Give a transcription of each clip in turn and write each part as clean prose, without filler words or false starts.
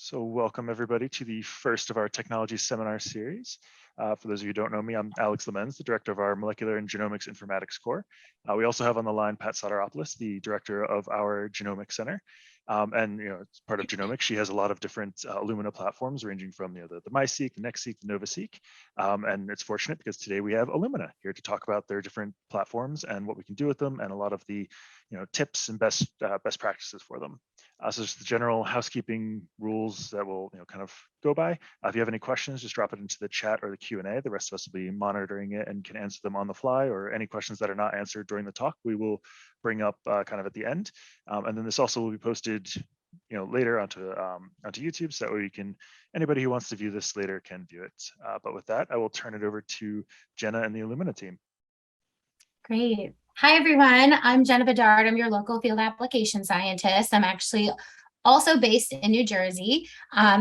So welcome everybody to the first of our technology seminar series. For those of you who don't know me, I'm Alex Lemens, the director of our Molecular and Genomics Informatics Core. We also have on the line Pat Soteropoulos, the director of our Genomics Center. And as part of Genomics, she has a lot of different Illumina platforms ranging from the MySeq, the NextSeq, the NovaSeq. And it's fortunate because today we have Illumina here to talk about their different platforms and what we can do with them and a lot of the tips and best practices for them. So just the general housekeeping rules that we'll kind of go by. If you have any questions, just drop it into the chat or the Q&A. The rest of us will be monitoring it and can answer them on the fly, or any questions that are not answered during the talk, we will bring up kind of at the end. And then this also will be posted later onto YouTube, so that way anybody who wants to view this later can view it. But with that, I will turn it over to Jenna and the Illumina team. Great. Hi, everyone. I'm Jenna Bedard. I'm your local field application scientist. I'm actually also based in New Jersey.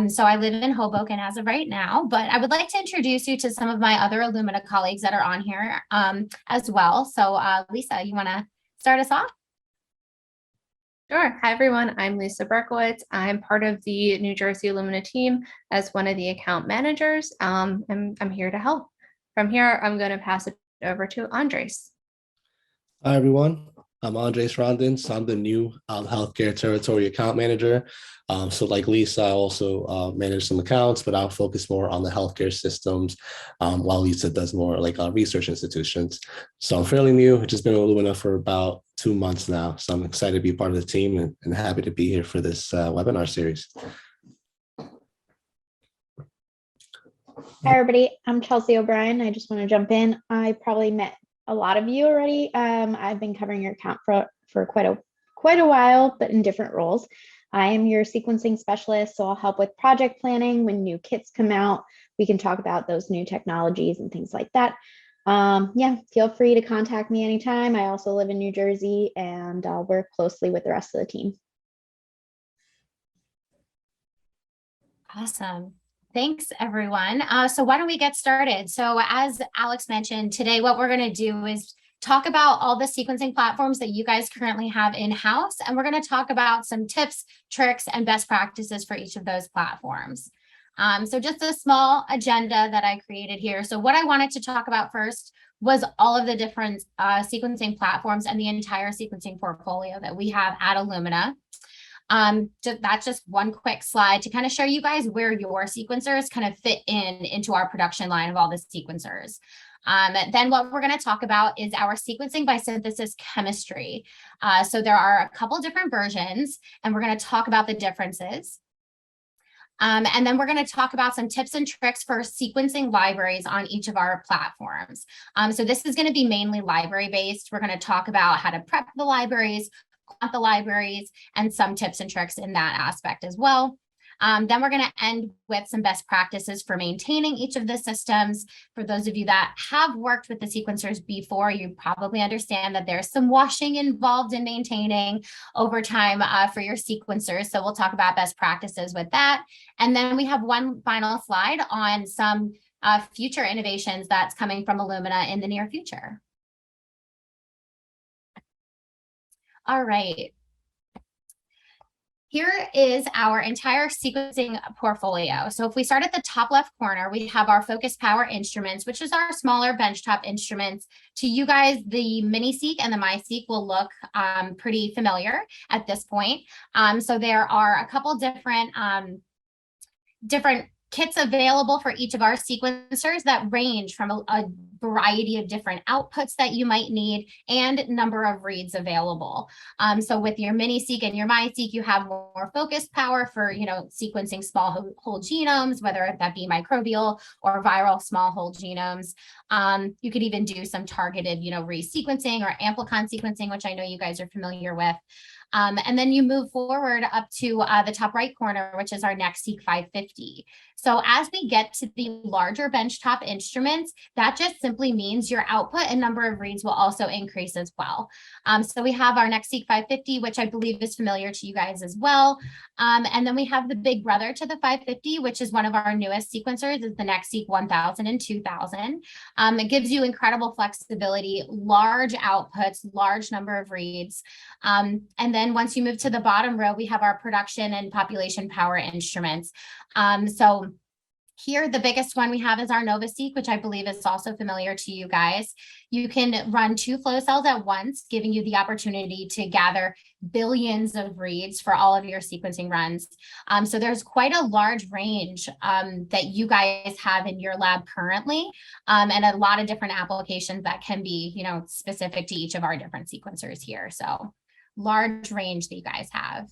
So I live in Hoboken as of right now, but I would like to introduce you to some of my other Illumina colleagues that are on here as well. So Lisa, you want to start us off? Sure. Hi, everyone. I'm Lisa Berkowitz. I'm part of the New Jersey Illumina team as one of the account managers. And I'm here to help. From here, I'm going to pass it over to Andres. Hi, everyone. I'm Andres Rondon. So I'm the new healthcare territory account manager. So like Lisa, I also manage some accounts, but I'll focus more on the healthcare systems, while Lisa does more like research institutions. So I'm fairly new. I've just been with Illumina for about 2 months now. So I'm excited to be part of the team and happy to be here for this webinar series. Hi, everybody. I'm Chelsea O'Brien. I just want to jump in. I probably met a lot of you already. I've been covering your account for quite a while, but in different roles. I am your sequencing specialist, so I'll help with project planning. When new kits come out, we can talk about those new technologies and things like that. Yeah, feel free to contact me anytime. I also live in New Jersey, and I'll work closely with the rest of the team. Awesome. Thanks, everyone. So why don't we get started? So as Alex mentioned, today what we're going to do is talk about all the sequencing platforms that you guys currently have in-house, and we're going to talk about some tips, tricks, and best practices for each of those platforms. So just a small agenda that I created here. So what I wanted to talk about first was all of the different sequencing platforms and the entire sequencing portfolio that we have at Illumina. That's just one quick slide to kind of show you guys where your sequencers kind of fit into our production line of all the sequencers. Then what we're going to talk about is our sequencing by synthesis chemistry. So there are a couple different versions, and we're going to talk about the differences. And then we're going to talk about some tips and tricks for sequencing libraries on each of our platforms. So this is going to be mainly library based. We're going to talk about how to prep the libraries, the libraries, and some tips and tricks in that aspect as well. Then we're going to end with some best practices for maintaining each of the systems. For those of you that have worked with the sequencers before, you probably understand that there's some washing involved in maintaining over time for your sequencers. So we'll talk about best practices with that. And then we have one final slide on some future innovations that's coming from Illumina in the near future. All right. Here is our entire sequencing portfolio. So if we start at the top left corner, we have our Focus Power instruments, which is our smaller benchtop instruments. To you guys, the MiniSeq and the MySeq will look pretty familiar at this point. So there are a couple different kits available for each of our sequencers that range from a variety of different outputs that you might need and number of reads available. So with your MiniSeq and your MySeq, you have more focused power for sequencing small whole genomes, whether that be microbial or viral small whole genomes. You could even do some targeted resequencing or amplicon sequencing, which I know you guys are familiar with. And then you move forward up to the top right corner, which is our NextSeq 550. So as we get to the larger benchtop instruments, that just simply means your output and number of reads will also increase as well. So we have our NextSeq 550, which I believe is familiar to you guys as well. And then we have the big brother to the 550, which is one of our newest sequencers, is the NextSeq 1000 and 2000. It gives you incredible flexibility, large outputs, large number of reads. And then once you move to the bottom row, we have our production and population power instruments. So here, the biggest one we have is our NovaSeq, which I believe is also familiar to you guys. You can run 2 flow cells at once, giving you the opportunity to gather billions of reads for all of your sequencing runs. So there's quite a large range that you guys have in your lab currently, and a lot of different applications that can be, you know, specific to each of our different sequencers here. So large range that you guys have.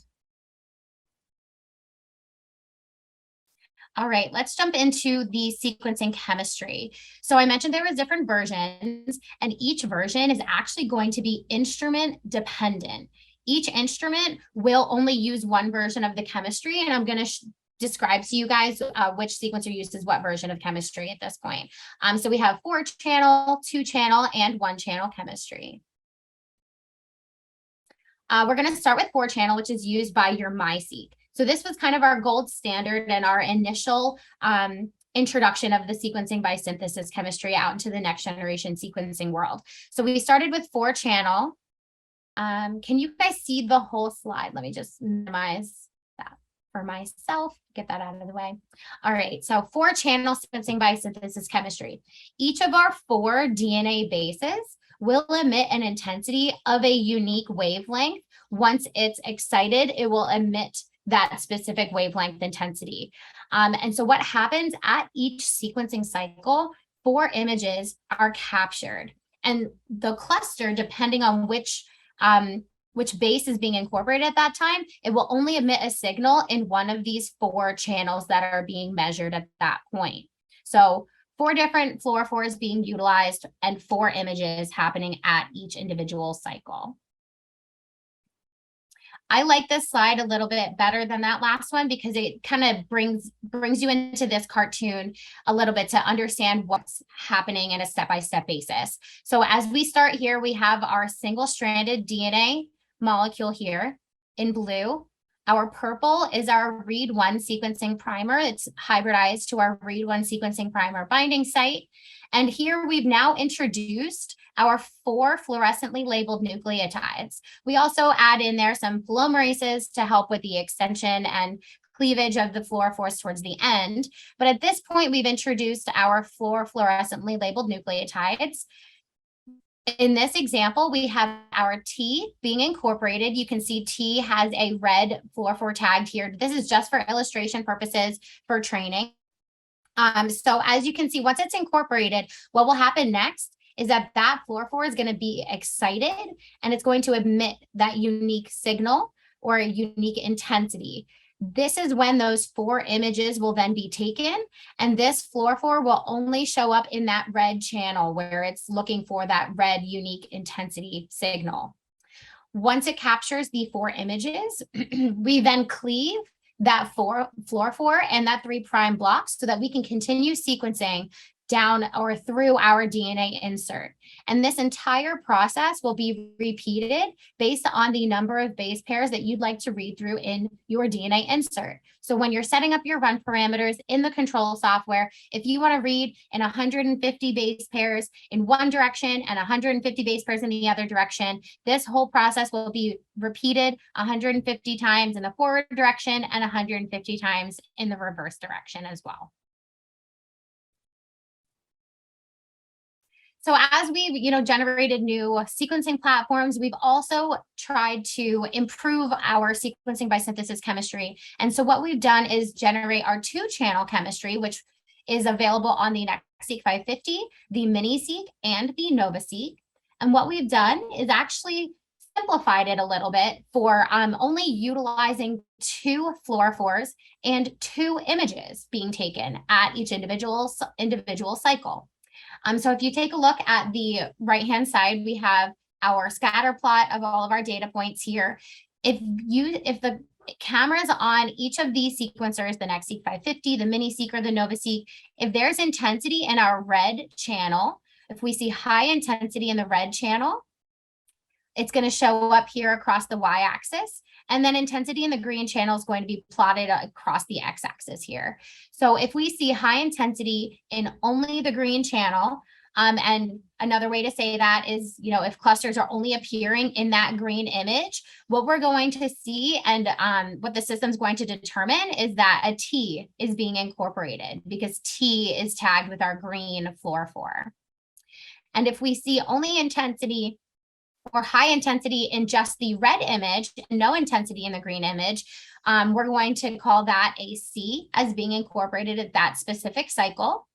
All right, let's jump into the sequencing chemistry. So I mentioned there was different versions, and each version is actually going to be instrument dependent. Each instrument will only use one version of the chemistry, and I'm going to describe to you guys which sequencer uses what version of chemistry at this point. So we have 4-channel, 2-channel, and 1-channel chemistry. We're going to start with 4-channel, which is used by your MySeq. So this was kind of our gold standard and our initial introduction of the sequencing by synthesis chemistry out into the next generation sequencing world. So we started with 4-channel. Can you guys see the whole slide? Let me just minimize that for myself, get that out of the way. All right, so 4-channel sequencing by synthesis chemistry. Each of our 4 DNA bases will emit an intensity of a unique wavelength. Once it's excited, it will emit that specific wavelength intensity. And so what happens at each sequencing cycle, 4 images are captured. And the cluster, depending on which base is being incorporated at that time, it will only emit a signal in one of these 4 channels that are being measured at that point. So 4 different fluorophores being utilized and 4 images happening at each individual cycle. I like this slide a little bit better than that last one because it kind of brings you into this cartoon a little bit to understand what's happening in a step-by-step basis. So as we start here, we have our single-stranded DNA molecule here in blue. Our purple is our read-1 sequencing primer. It's hybridized to our read-1 sequencing primer binding site. And here we've now introduced our 4 fluorescently labeled nucleotides. We also add in there some polymerases to help with the extension and cleavage of the fluorophores towards the end. But at this point, we've introduced our 4 fluorescently labeled nucleotides. In this example, we have our T being incorporated. You can see T has a red fluorophore tagged here. This is just for illustration purposes for training. So as you can see, once it's incorporated, what will happen next is that fluorophore is going to be excited and it's going to emit that unique signal or a unique intensity. This is when those 4 images will then be taken, and this fluorophore will only show up in that red channel where it's looking for that red unique intensity signal. Once it captures the 4 images, we then cleave that fluorophore and that 3' block so that we can continue sequencing down or through our DNA insert. And this entire process will be repeated based on the number of base pairs that you'd like to read through in your DNA insert. So when you're setting up your run parameters in the control software, if you want to read in 150 base pairs in one direction and 150 base pairs in the other direction, this whole process will be repeated 150 times in the forward direction and 150 times in the reverse direction as well. So as we've, generated new sequencing platforms, we've also tried to improve our sequencing by synthesis chemistry. And so what we've done is generate our 2-channel chemistry, which is available on the NextSeq 550, the MiniSeq, and the NovaSeq. And what we've done is actually simplified it a little bit for only utilizing 2 fluorophores and 2 images being taken at each individual cycle. So if you take a look at the right-hand side, we have our scatter plot of all of our data points here. If the cameras on each of these sequencers, the NextSeq 550, the MiniSeq, or the NovaSeq, if there's intensity in our red channel, if we see high intensity in the red channel, it's going to show up here across the y-axis. And then intensity in the green channel is going to be plotted across the x-axis here. So if we see high intensity in only the green channel, And another way to say that is, if clusters are only appearing in that green image, what we're going to see and what the system's going to determine is that a T is being incorporated because T is tagged with our green fluorophore. And if we see only intensity or high intensity in just the red image, no intensity in the green image, we're going to call that a C as being incorporated at that specific cycle.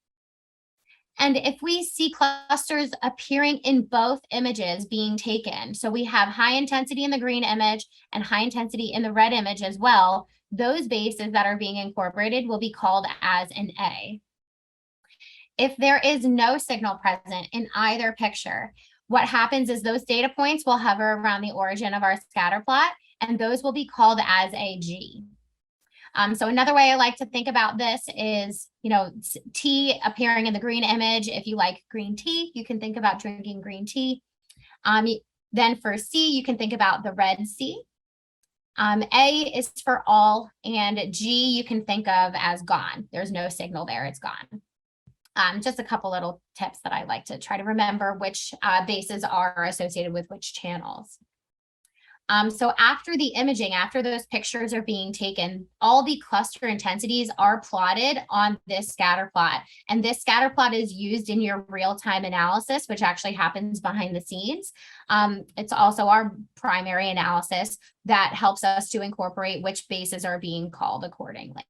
And if we see clusters appearing in both images being taken, so we have high intensity in the green image and high intensity in the red image as well, those bases that are being incorporated will be called as an A. If there is no signal present in either picture, what happens is those data points will hover around the origin of our scatter plot, and those will be called as a G. So another way I like to think about this is, T appearing in the green image. If you like green tea, you can think about drinking green tea. Then for C, you can think about the red C. A is for all, and G you can think of as gone. There's no signal there, it's gone. Just a couple little tips that I like to try to remember which bases are associated with which channels. So after the imaging, after those pictures are being taken, all the cluster intensities are plotted on this scatter plot. And this scatter plot is used in your real-time analysis, which actually happens behind the scenes. It's also our primary analysis that helps us to incorporate which bases are being called accordingly.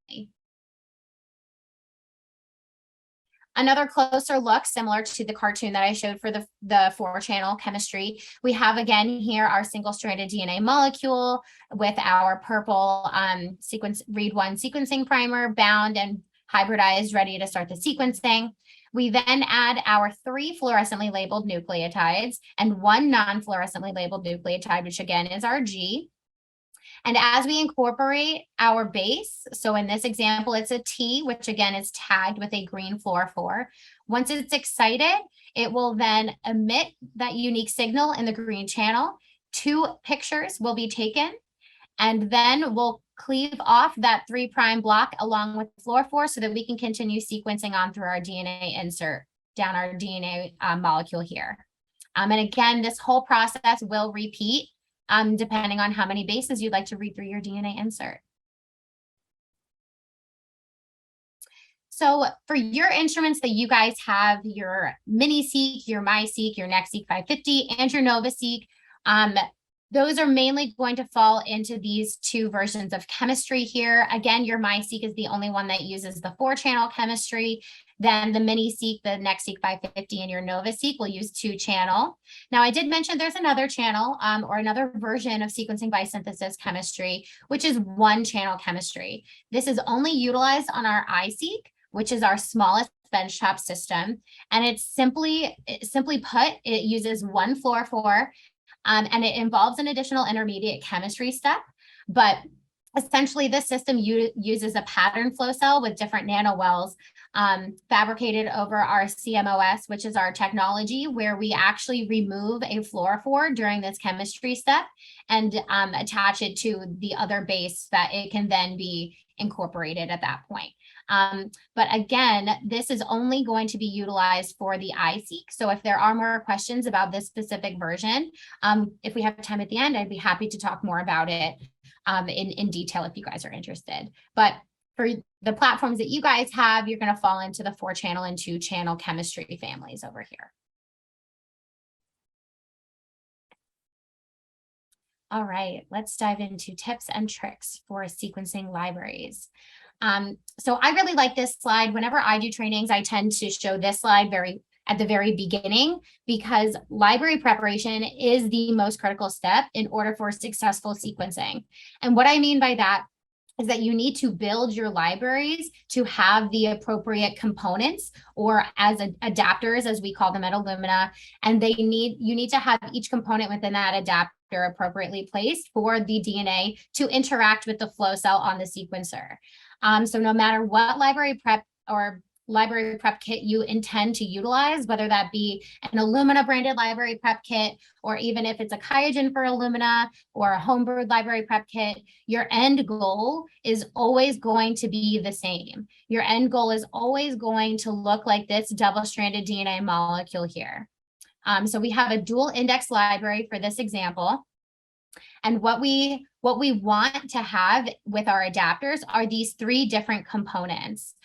Another closer look, similar to the cartoon that I showed for the 4-channel chemistry, we have again here our single-stranded DNA molecule with our purple read 1 sequencing primer bound and hybridized, ready to start the sequencing. We then add our 3 fluorescently labeled nucleotides and 1 non-fluorescently labeled nucleotide, which again is our G. And as we incorporate our base, so in this example, it's a T, which again is tagged with a green fluorophore. Once it's excited, it will then emit that unique signal in the green channel. 2 pictures will be taken, and then we'll cleave off that 3' block along with the fluorophore so that we can continue sequencing on through our DNA insert down our DNA molecule here. And again, this whole process will repeat depending on how many bases you'd like to read through your DNA insert. So for your instruments that you guys have, your mini-seq, your MiSeq, your NextSeq 550, and your NovaSeq, those are mainly going to fall into these 2 versions of chemistry here. Again, your MiSeq is the only one that uses the 4-channel chemistry. Then the mini-seq, the NextSeq 550, and your NovaSeq will use 2-channel. Now, I did mention there's another channel or another version of sequencing by synthesis chemistry, which is 1-channel chemistry. This is only utilized on our iSeq, which is our smallest benchtop system. And it's simply put, it uses 1 fluorophore, and it involves an additional intermediate chemistry step. But essentially, this system uses a pattern flow cell with different nanowells fabricated over our CMOS, which is our technology, where we actually remove a fluorophore during this chemistry step and attach it to the other base that it can then be incorporated at that point. But again, this is only going to be utilized for the iSeq. So if there are more questions about this specific version, if we have time at the end, I'd be happy to talk more about it in detail if you guys are interested. But for the platforms that you guys have, you're going to fall into the 4-channel and 2-channel chemistry families over here. All right, let's dive into tips and tricks for sequencing libraries. So I really like this slide. Whenever I do trainings, I tend to show this slide at the very beginning, because library preparation is the most critical step in order for successful sequencing. And what I mean by that is that you need to build your libraries to have the appropriate components, or as adapters, as we call them at Illumina, and you need to have each component within that adapter appropriately placed for the DNA to interact with the flow cell on the sequencer. So no matter what library prep or library prep kit you intend to utilize, whether that be an Illumina branded library prep kit, or even if it's a QIAGEN for Illumina or a homebrewed library prep kit, your end goal is always going to be the same. Your end goal is always going to look like this double-stranded DNA molecule here. So we have a dual index library for this example. And what we want to have with our adapters are these 3 different components.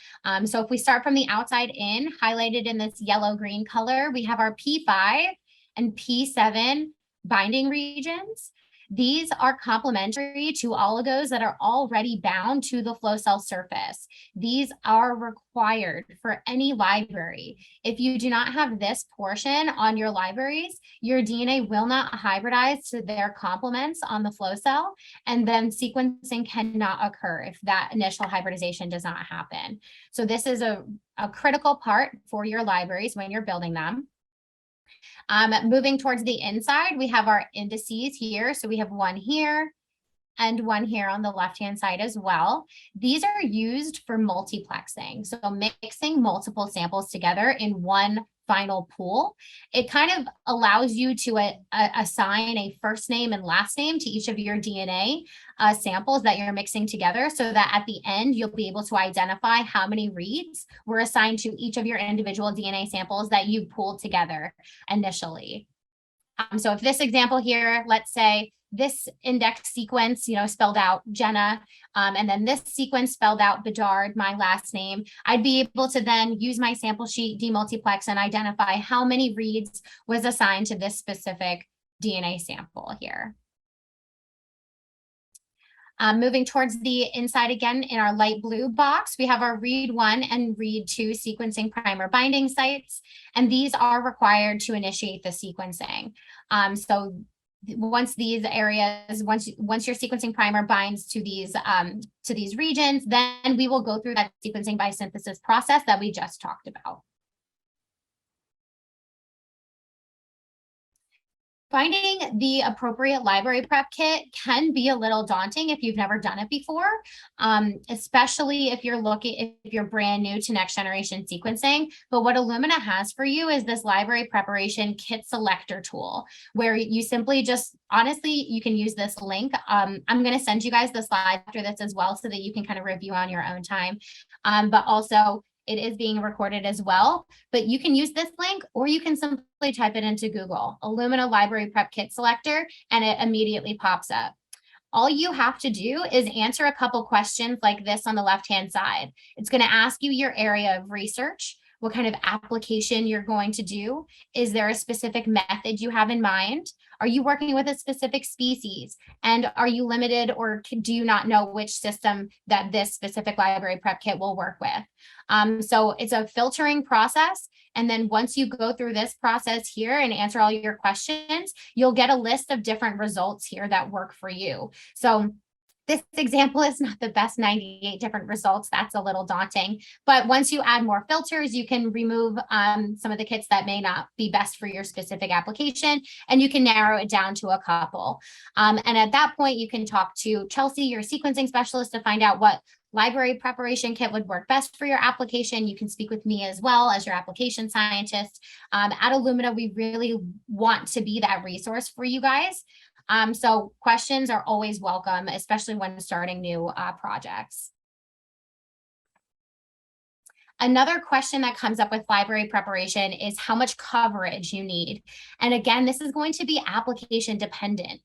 So if we start from the outside in, highlighted in this yellow-green color, we have our P5 and P7 binding regions. These are complementary to oligos that are already bound to the flow cell surface. These are required for any library. If you do not have this portion on your libraries, your DNA will not hybridize to their complements on the flow cell, and then sequencing cannot occur if that initial hybridization does not happen. So this is a critical part for your libraries when you're building them. Moving towards the inside, we have our indices here. So we have one here and one here on the left-hand side as well. These are used for multiplexing. So mixing multiple samples together in one final pool. It kind of allows you to assign a first name and last name to each of your DNA samples that you're mixing together, so that at the end, you'll be able to identify how many reads were assigned to each of your individual DNA samples that you pooled together initially. So if this example here, let's say this index sequence, spelled out Jenna, and then this sequence spelled out Bedard, my last name, I'd be able to then use my sample sheet, demultiplex, and identify how many reads was assigned to this specific DNA sample here. Moving towards the inside again, in our light blue box, we have our read 1 and read 2 sequencing primer binding sites, and these are required to initiate the sequencing. So once these areas, once your sequencing primer binds to these regions, then we will go through that sequencing by synthesis process that we just talked about. Finding the appropriate library prep kit can be a little daunting if you've never done it before, especially if you're brand new to next generation sequencing. But what Illumina has for you is this library preparation kit selector tool, where you simply just, honestly, you can use this link. I'm going to send you guys the slide after this as well, so that you can kind of review on your own time. But also, it is being recorded as well, but you can use this link, or you can simply type it into Google, Illumina Library Prep Kit Selector, and it immediately pops up. All you have to do is answer a couple questions like this on the left-hand side. It's going to ask you your area of research, what kind of application you're going to do. Is there a specific method you have in mind? Are you working with a specific species? And are you limited, or do you not know which system that this specific library prep kit will work with? So it's a filtering process. And then once you go through this process here and answer all your questions, you'll get a list of different results here that work for you. So this example is not the best 98 different results. That's a little daunting. But once you add more filters, you can remove some of the kits that may not be best for your specific application, and you can narrow it down to a couple. And at that point, you can talk to Chelsea, your sequencing specialist, to find out what library preparation kit would work best for your application. You can speak with me as well as your application scientist. At Illumina, we really want to be that resource for you guys. So questions are always welcome, especially when starting new projects. Another question that comes up with library preparation is how much coverage you need. And again, this is going to be application dependent.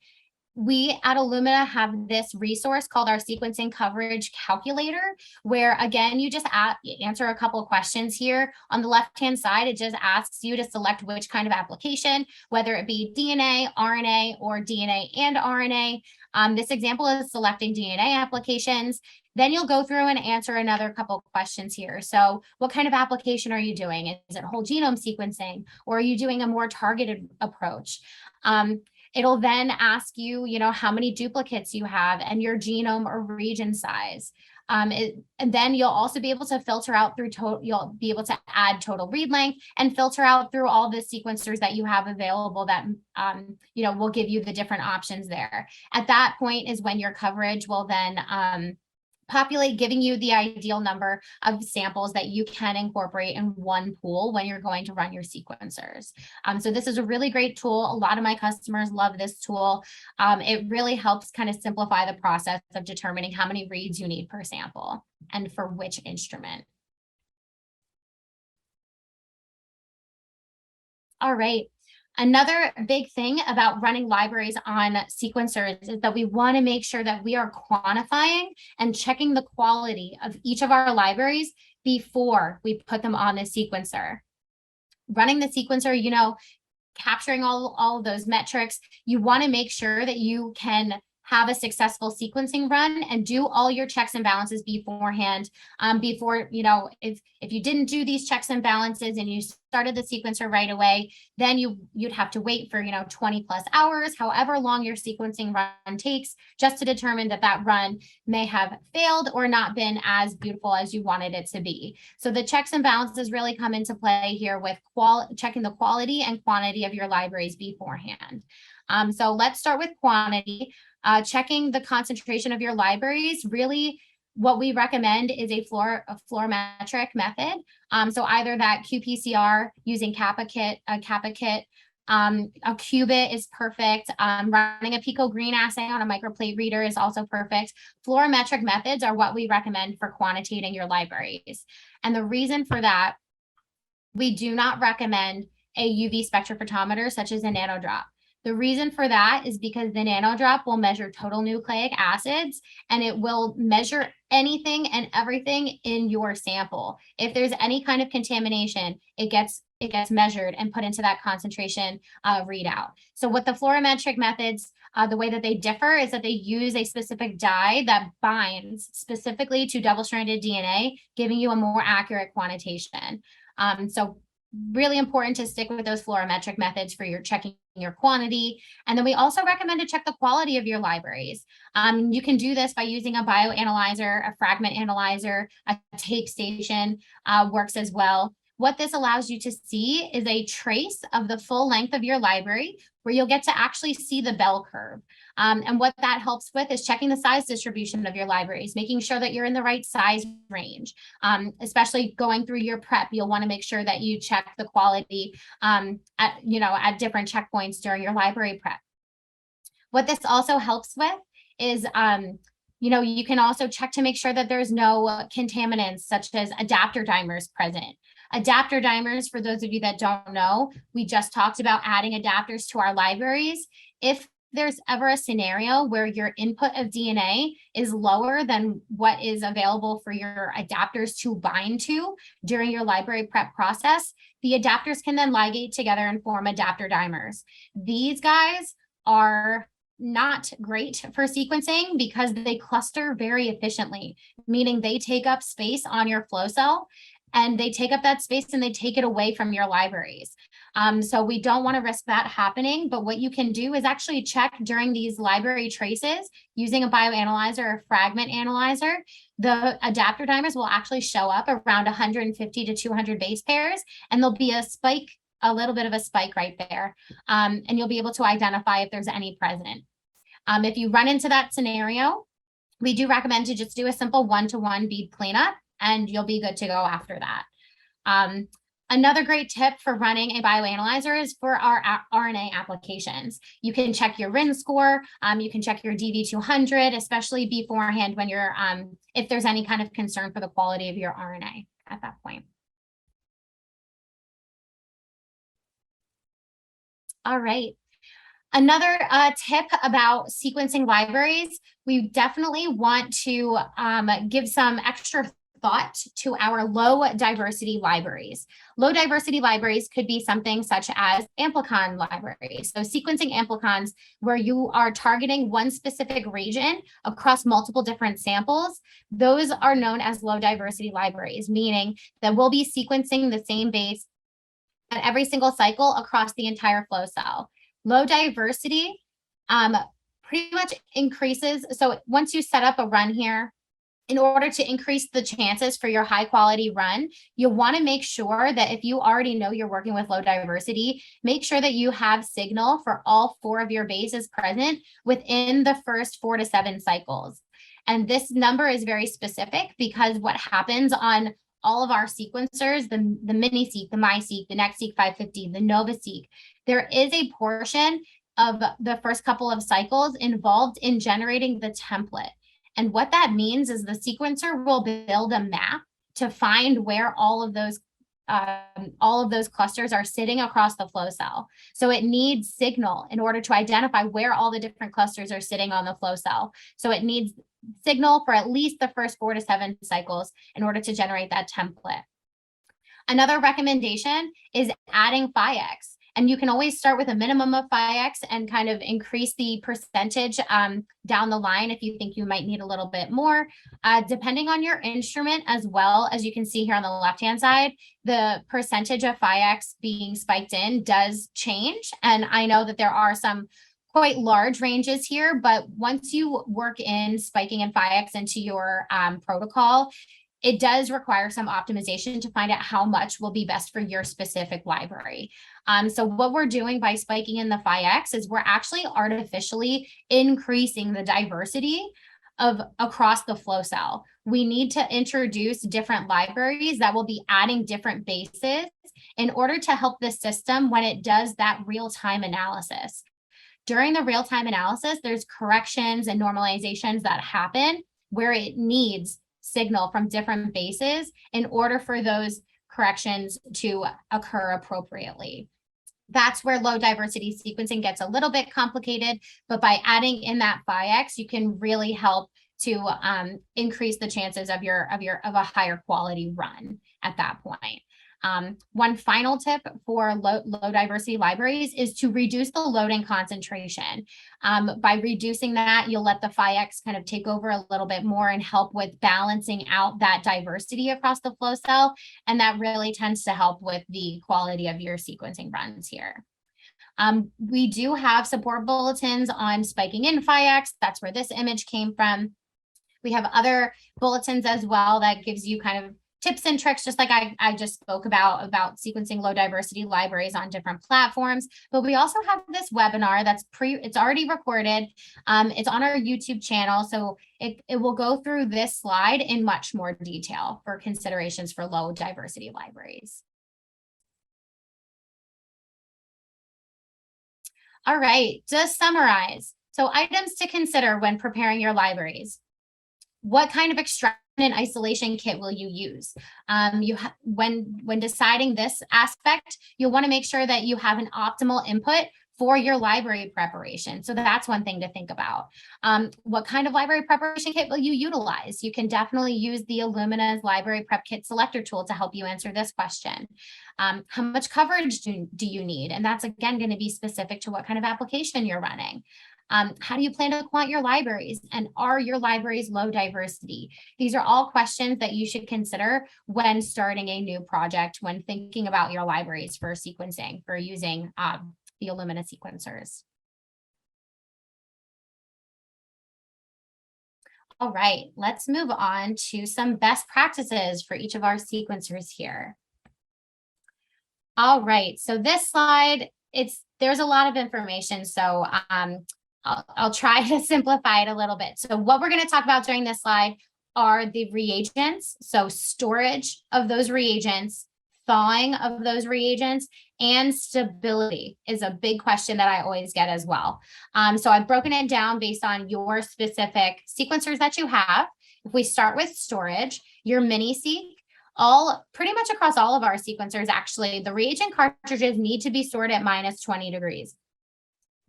We at Illumina have this resource called our sequencing coverage calculator, where again, you just answer a couple of questions here. On the left-hand side, it just asks you to select which kind of application, whether it be DNA, RNA, or DNA and RNA. This example is selecting DNA applications. Then you'll go through and answer another couple of questions here. So what kind of application are you doing? Is it whole genome sequencing, or are you doing a more targeted approach? It'll then ask you, how many duplicates you have and your genome or region size. And then you'll also be able to filter out through you'll be able to add total read length and filter out through all the sequencers that you have available that, will give you the different options there. At that point is when your coverage will then populate, giving you the ideal number of samples that you can incorporate in one pool when you're going to run your sequencers. So this is a really great tool. A lot of my customers love this tool. It really helps kind of simplify the process of determining how many reads you need per sample and for which instrument. All right. Another big thing about running libraries on sequencers is that we want to make sure that we are quantifying and checking the quality of each of our libraries before we put them on the sequencer. Running the sequencer, you know, capturing all of those metrics, you want to make sure that you can have a successful sequencing run and do all your checks and balances beforehand. Before, you know, if you didn't do these checks and balances and you started the sequencer right away, then you'd have to wait for, you know, 20 plus hours, however long your sequencing run takes, just to determine that that run may have failed or not been as beautiful as you wanted it to be. So the checks and balances really come into play here with checking the quality and quantity of your libraries beforehand. So let's start with quantity. Checking the concentration of your libraries, really what we recommend is a fluorometric method. So either that qPCR using kappa kit, a qubit is perfect. Running a picogreen assay on a microplate reader is also perfect. Fluorometric methods are what we recommend for quantitating your libraries. And the reason for that, we do not recommend a UV spectrophotometer such as a nanodrop. The reason for that is because the nanodrop will measure total nucleic acids and it will measure anything and everything in your sample. If there's any kind of contamination, it gets measured and put into that concentration readout. So what the fluorometric methods, the way that they differ is that they use a specific dye that binds specifically to double-stranded DNA, giving you a more accurate quantitation. So really important to stick with those fluorometric methods for your checking your quantity. And then we also recommend to check the quality of your libraries. You can do this by using a bioanalyzer, a fragment analyzer, a tape station works as well. What this allows you to see is a trace of the full length of your library where you'll get to actually see the bell curve. And what that helps with is checking the size distribution of your libraries, making sure that you're in the right size range. Especially going through your prep, you'll want to make sure that you check the quality at different checkpoints during your library prep. What this also helps with is you can also check to make sure that there's no contaminants such as adapter dimers present. Adapter dimers, for those of you that don't know, we just talked about adding adapters to our libraries. If there's ever a scenario where your input of DNA is lower than what is available for your adapters to bind to during your library prep process, the adapters can then ligate together and form adapter dimers. These guys are not great for sequencing because they cluster very efficiently, meaning they take up space on your flow cell and they take up that space and they take it away from your libraries. So we don't want to risk that happening, but what you can do is actually check during these library traces using a bioanalyzer or fragment analyzer. The adapter dimers will actually show up around 150 to 200 base pairs, and there'll be a spike, a little bit of a spike right there. And you'll be able to identify if there's any present. If you run into that scenario, we do recommend to just do a simple one-to-one bead cleanup, and you'll be good to go after that. Another great tip for running a bioanalyzer is for our RNA applications. You can check your RIN score, you can check your DV200, especially beforehand when you're, if there's any kind of concern for the quality of your RNA at that point. All right. Another tip about sequencing libraries, we definitely want to give some extra thought to our low diversity libraries. Low diversity libraries could be something such as amplicon libraries. So sequencing amplicons where you are targeting one specific region across multiple different samples, those are known as low diversity libraries, meaning that we'll be sequencing the same base at every single cycle across the entire flow cell. Low diversity pretty much increases. So once you set up a run here, in order to increase the chances for your high quality run, you'll want to make sure that if you already know you're working with low diversity, make sure that you have signal for all 4 of your bases present within the first 4 to 7 cycles. And this number is very specific because what happens on all of our sequencers, the mini-seq, the MiSeq, the NextSeq 550, the NovaSeq, there is a portion of the first couple of cycles involved in generating the template. And what that means is the sequencer will build a map to find where all of those clusters are sitting across the flow cell. So it needs signal in order to identify where all the different clusters are sitting on the flow cell. So it needs signal for at least the first 4 to 7 cycles in order to generate that template. Another recommendation is adding PhiX. And you can always start with a minimum of PhiX and kind of increase the percentage down the line if you think you might need a little bit more. Depending on your instrument as well, as you can see here on the left-hand side, the percentage of PhiX being spiked in does change. And I know that there are some quite large ranges here, but once you work in spiking in PhiX into your protocol, it does require some optimization to find out how much will be best for your specific library. So what we're doing by spiking in the PhiX is we're actually artificially increasing the diversity of across the flow cell. We need to introduce different libraries that will be adding different bases in order to help the system when it does that real-time analysis. During the real-time analysis, there's corrections and normalizations that happen where it needs signal from different bases in order for those corrections to occur appropriately. That's where low diversity sequencing gets a little bit complicated, but by adding in that PhiX, you can really help to increase the chances of a higher quality run at that point. One final tip for low diversity libraries is to reduce the loading concentration. By reducing that, you'll let the PhiX kind of take over a little bit more and help with balancing out that diversity across the flow cell. And that really tends to help with the quality of your sequencing runs here. We do have support bulletins on spiking in PhiX. That's where this image came from. We have other bulletins as well that gives you kind of tips and tricks, just like I just spoke about sequencing low diversity libraries on different platforms. But we also have this webinar that's it's already recorded. It's on our YouTube channel. So it will go through this slide in much more detail for considerations for low diversity libraries. All right, to summarize. So items to consider when preparing your libraries. What kind of extraction and isolation kit will you use? When deciding this aspect, you'll want to make sure that you have an optimal input for your library preparation. So that's one thing to think about. What kind of library preparation kit will you utilize? You can definitely use the Illumina's library prep kit selector tool to help you answer this question. How much coverage do you need? And that's again going to be specific to what kind of application you're running. How do you plan to quant your libraries? And are your libraries low diversity? These are all questions that you should consider when starting a new project, when thinking about your libraries for sequencing, for using the Illumina sequencers. All right, let's move on to some best practices for each of our sequencers here. All right, so this slide, there's a lot of information, so I'll try to simplify it a little bit. So what we're going to talk about during this slide are the reagents. So storage of those reagents, thawing of those reagents, and stability is a big question that I always get as well. So I've broken it down based on your specific sequencers that you have. If we start with storage, your mini-seq, pretty much across all of our sequencers, actually, the reagent cartridges need to be stored at -20 degrees.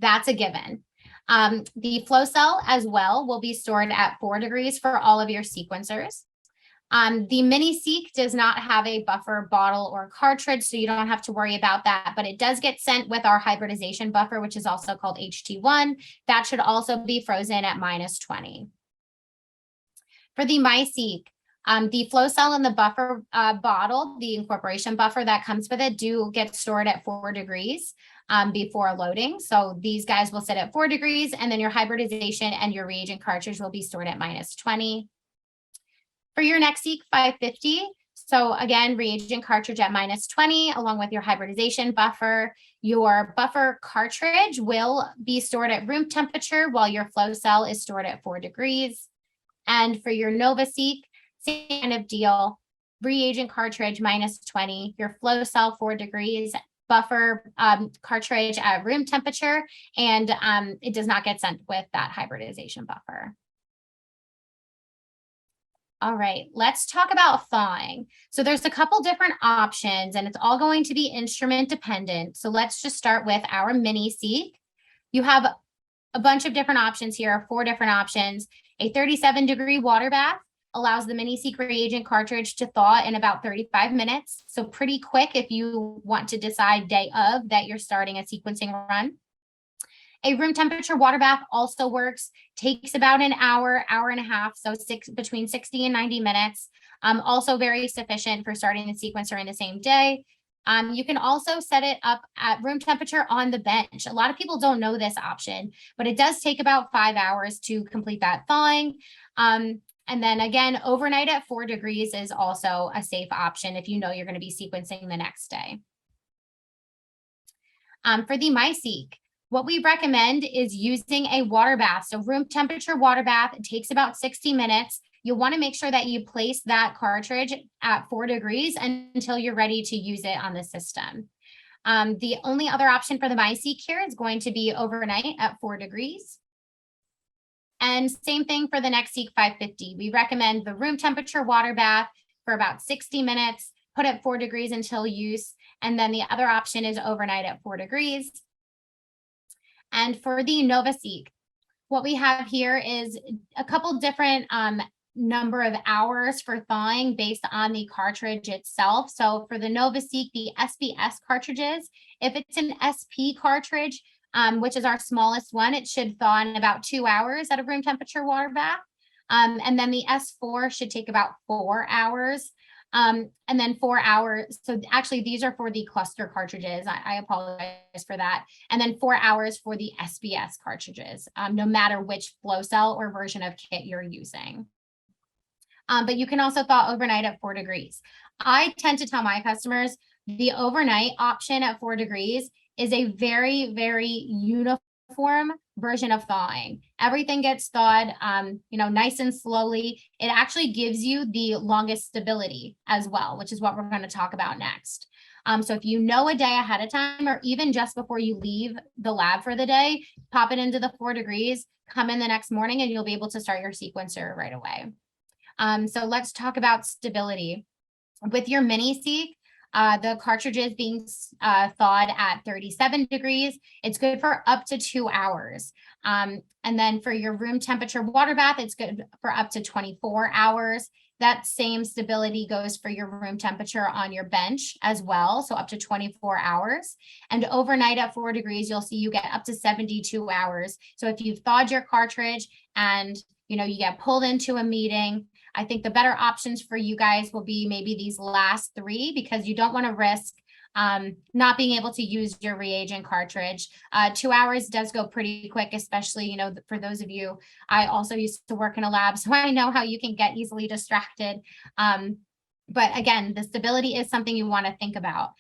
That's a given. The flow cell as well will be stored at 4 degrees for all of your sequencers. The mini-seq does not have a buffer bottle or cartridge, so you don't have to worry about that, but it does get sent with our hybridization buffer, which is also called HT1. That should also be frozen at -20. For the MiSeq, the flow cell and the buffer bottle, the incorporation buffer that comes with it, do get stored at 4 degrees. Before loading. So these guys will sit at 4 degrees, and then your hybridization and your reagent cartridge will be stored at -20. For your NextSeq 550, so again, reagent cartridge at -20, along with your hybridization buffer. Your buffer cartridge will be stored at room temperature while your flow cell is stored at 4 degrees. And for your NovaSeq, same kind of deal, reagent cartridge -20, your flow cell 4 degrees, buffer cartridge at room temperature, and it does not get sent with that hybridization buffer. All right, let's talk about thawing. So there's a couple different options and it's all going to be instrument dependent. So let's just start with our mini-seq. You have a bunch of different options here, 4 different options. A 37-degree water bath allows the mini-seq reagent cartridge to thaw in about 35 minutes. So pretty quick if you want to decide day of that you're starting a sequencing run. A room temperature water bath also works, takes about an hour, hour and a half, so between 60 and 90 minutes. Also very sufficient for starting the sequencer in the same day. You can also set it up at room temperature on the bench. A lot of people don't know this option, but it does take about 5 hours to complete that thawing. And then again, overnight at 4 degrees is also a safe option if you know you're going to be sequencing the next day. For the MiSeq, what we recommend is using a water bath. So room temperature water bath, it takes about 60 minutes. You'll want to make sure that you place that cartridge at 4 degrees until you're ready to use it on the system. The only other option for the MiSeq here is going to be overnight at 4 degrees. And same thing for the NextSeq 550. We recommend the room temperature water bath for about 60 minutes, put at 4 degrees until use. And then the other option is overnight at 4 degrees. And for the NovaSeq, what we have here is a couple different number of hours for thawing based on the cartridge itself. So for the NovaSeq, the SBS cartridges, if it's an SP cartridge, which is our smallest one, it should thaw in about 2 hours at a room temperature water bath. And then the S4 should take about 4 hours. And then 4 hours. So actually, these are for the cluster cartridges. I apologize for that. And then 4 hours for the SBS cartridges, no matter which flow cell or version of kit you're using. But you can also thaw overnight at 4 degrees. I tend to tell my customers the overnight option at 4 degrees is a very, very uniform version of thawing. Everything gets thawed, nice and slowly. It actually gives you the longest stability as well, which is what we're going to talk about next. So if you know a day ahead of time, or even just before you leave the lab for the day, pop it into the 4 degrees, come in the next morning, and you'll be able to start your sequencer right away. So let's talk about stability. With your mini-seq, the cartridges being thawed at 37 degrees, it's good for up to 2 hours. And then for your room temperature water bath, it's good for up to 24 hours. That same stability goes for your room temperature on your bench as well, so up to 24 hours. And overnight at 4 degrees, you'll see you get up to 72 hours. So if you've thawed your cartridge and you get pulled into a meeting, I think the better options for you guys will be maybe these last 3, because you don't want to risk not being able to use your reagent cartridge. 2 hours does go pretty quick, especially, for those of you, I also used to work in a lab, so I know how you can get easily distracted. But again, the stability is something you want to think about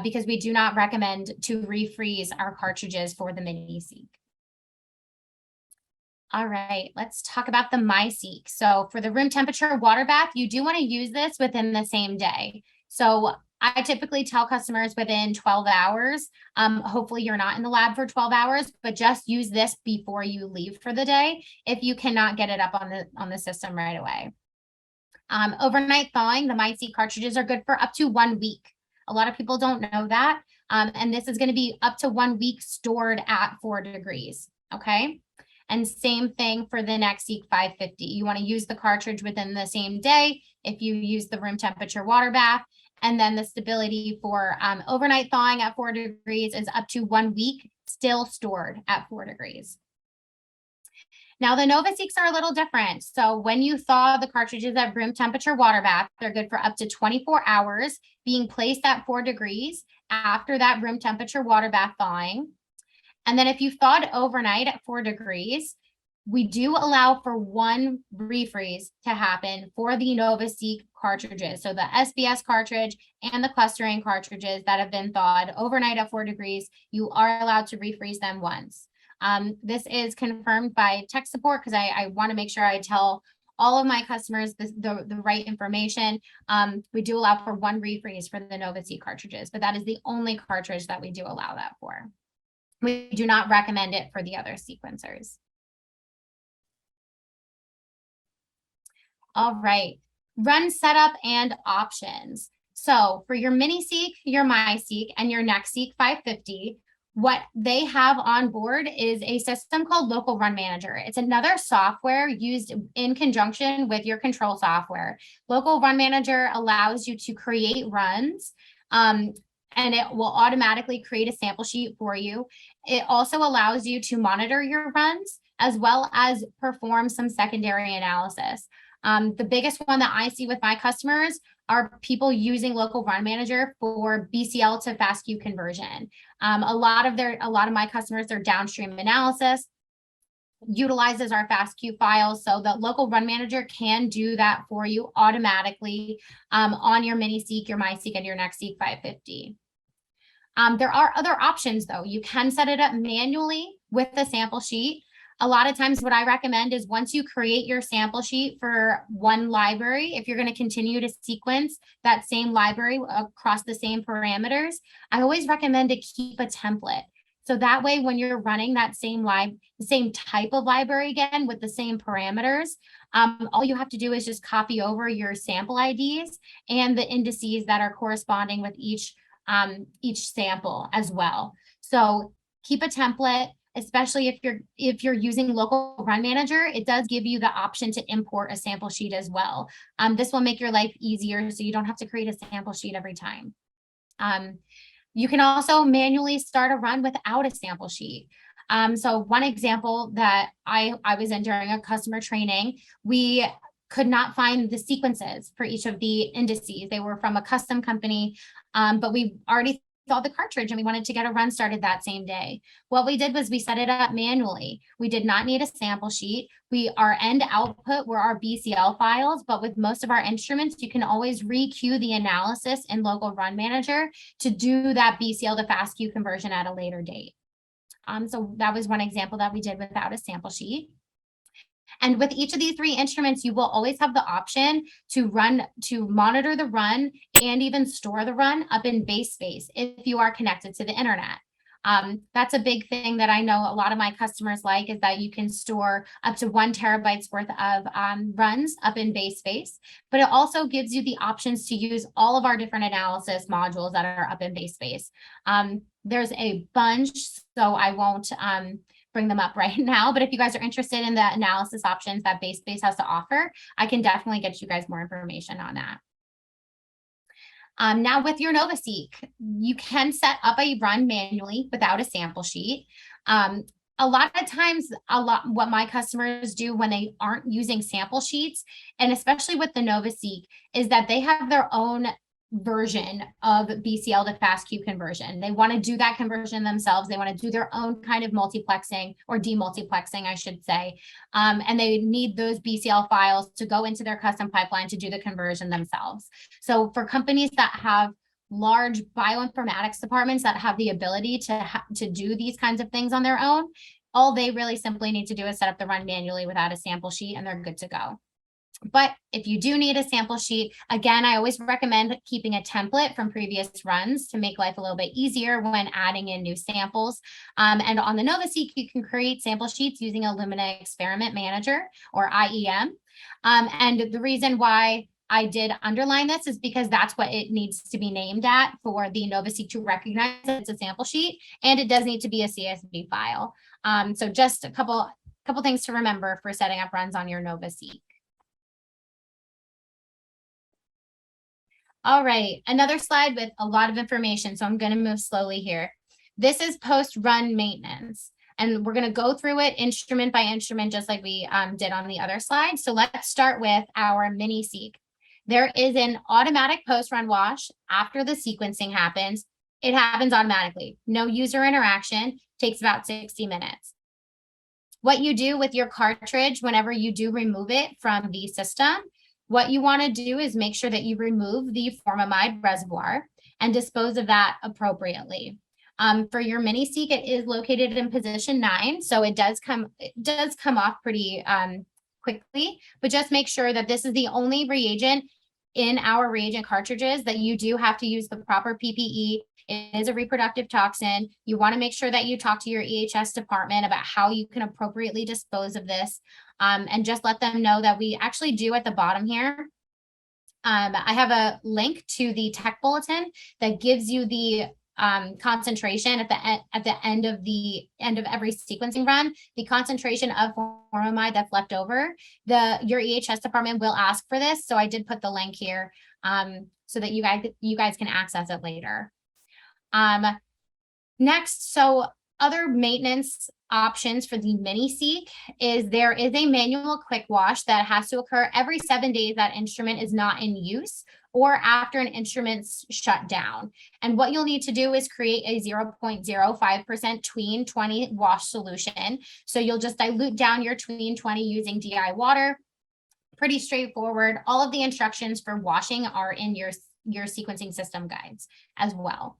because we do not recommend to refreeze our cartridges for the mini-seq. All right, let's talk about the MiSeq. So for the room temperature water bath, you do want to use this within the same day. So I typically tell customers within 12 hours. Hopefully you're not in the lab for 12 hours, but just use this before you leave for the day if you cannot get it up on the system right away. Overnight thawing, the MiSeq cartridges are good for up to 1 week. A lot of people don't know that. And this is going to be up to 1 week stored at 4 degrees. Okay. And same thing for the NextSeq 550. You want to use the cartridge within the same day if you use the room temperature water bath. And then the stability for overnight thawing at 4 degrees is up to 1 week, still stored at 4 degrees. Now the NovaSeqs are a little different. So when you thaw the cartridges at room temperature water bath, they're good for up to 24 hours, being placed at 4 degrees after that room temperature water bath thawing. And then if you thawed overnight at 4 degrees, we do allow for 1 refreeze to happen for the NovaSeq cartridges. So the SBS cartridge and the clustering cartridges that have been thawed overnight at 4 degrees, you are allowed to refreeze them once. This is confirmed by tech support because I want to make sure I tell all of my customers the right information. We do allow for 1 refreeze for the NovaSeq cartridges, but that is the only cartridge that we do allow that for. We do not recommend it for the other sequencers. All right, run setup and options. So for your mini-seq, your MiSeq, and your NextSeq 550, what they have on board is a system called Local Run Manager. It's another software used in conjunction with your control software. Local Run Manager allows you to create runs, and it will automatically create a sample sheet for you. It also allows you to monitor your runs as well as perform some secondary analysis. The biggest one that I see with my customers are people using Local Run Manager for BCL to FASTQ conversion. A lot of my customers, their downstream analysis utilizes our FASTQ files, so the Local Run Manager can do that for you automatically on your mini-seq, your MiSeq, and your NextSeq 550. There are other options though. You can set it up manually with the sample sheet. A lot of times what I recommend is once you create your sample sheet for one library, if you're going to continue to sequence that same library across the same parameters, I always recommend to keep a template. So that way, when you're running that same type of library again with the same parameters, all you have to do is just copy over your sample IDs and the indices that are corresponding with each sample as well. So keep a template. Especially if you're using Local Run Manager, it does give you the option to import a sample sheet as well. This will make your life easier so you don't have to create a sample sheet every time. You can also manually start a run without a sample sheet. So one example that I was in during a customer training, we could not find the sequences for each of the indices. They were from a custom company, but we already saw the cartridge and we wanted to get a run started that same day. What we did was we set it up manually. We did not need a sample sheet. Our end output were our BCL files, but with most of our instruments, you can always re-queue the analysis in Local Run Manager to do that BCL to FASTQ conversion at a later date. So that was one example that we did without a sample sheet. And with each of these 3 instruments, you will always have the option to monitor the run and even store the run up in base space if you are connected to the internet. That's a big thing that I know a lot of my customers like, is that you can store up to 1 terabyte worth of runs up in base space, but it also gives you the options to use all of our different analysis modules that are up in base space. There's a bunch, so I won't bring them up right now, but if you guys are interested in the analysis options that BaseSpace has to offer, I can definitely get you guys more information on that. Now with your NovaSeq, you can set up a run manually without a sample sheet. A lot of times, what my customers do when they aren't using sample sheets, and especially with the NovaSeq, is that they have their own version of BCL to FASTQ conversion. They want to do that conversion themselves. They want to do their own kind of multiplexing or demultiplexing, I should say. And they need those BCL files to go into their custom pipeline to do the conversion themselves. So for companies that have large bioinformatics departments that have the ability to do these kinds of things on their own, all they really simply need to do is set up the run manually without a sample sheet and they're good to go. But if you do need a sample sheet, again, I always recommend keeping a template from previous runs to make life a little bit easier when adding in new samples. And on the NovaSeq, you can create sample sheets using Illumina Experiment Manager, or IEM. And the reason why I did underline this is because that's what it needs to be named at for the NovaSeq to recognize that it's a sample sheet, and it does need to be a CSV file. So just a couple things to remember for setting up runs on your NovaSeq. All right, another slide with a lot of information, so I'm going to move slowly here. This is post-run maintenance, and we're going to go through it instrument by instrument, just like we did on the other slide. So let's start with our mini-seq. There is an automatic post-run wash after the sequencing happens. It happens automatically. No user interaction, takes about 60 minutes. What you do with your cartridge whenever you do remove it from the system, what you want to do is make sure that you remove the formamide reservoir and dispose of that appropriately. For your mini-seq, it is located in position 9, so it does come off pretty quickly, but just make sure that this is the only reagent in our reagent cartridges that you do have to use the proper PPE. It is a reproductive toxin. You want to make sure that you talk to your EHS department about how you can appropriately dispose of this, and just let them know that we actually do at the bottom here. I have a link to the tech bulletin that gives you the concentration at the end of every sequencing run, the concentration of formamide that's left over. Your EHS department will ask for this, so I did put the link here so that you guys can access it later. Next, so other maintenance options for the mini-seq is there is a manual quick wash that has to occur every 7 days that instrument is not in use or after an instrument's shut down. And what you'll need to do is create a 0.05% tween 20 wash solution. So you'll just dilute down your tween 20 using DI water. Pretty straightforward. All of the instructions for washing are in your sequencing system guides as well.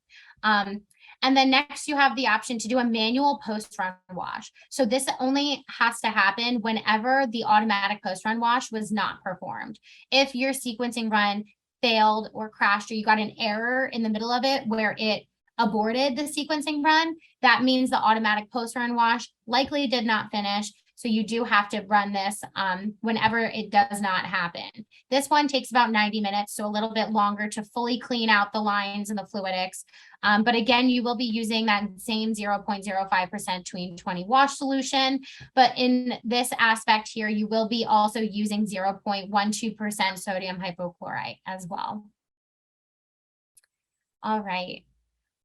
And then next you have the option to do a manual post-run wash. So this only has to happen whenever the automatic post-run wash was not performed. If your sequencing run failed or crashed, or you got an error in the middle of it where it aborted the sequencing run, that means the automatic post-run wash likely did not finish. So you do have to run this whenever it does not happen. This one takes about 90 minutes, so a little bit longer to fully clean out the lines and the fluidics. But again, you will be using that same 0.05% tween 20 wash solution. But in this aspect here, you will be also using 0.12% sodium hypochlorite as well. All right.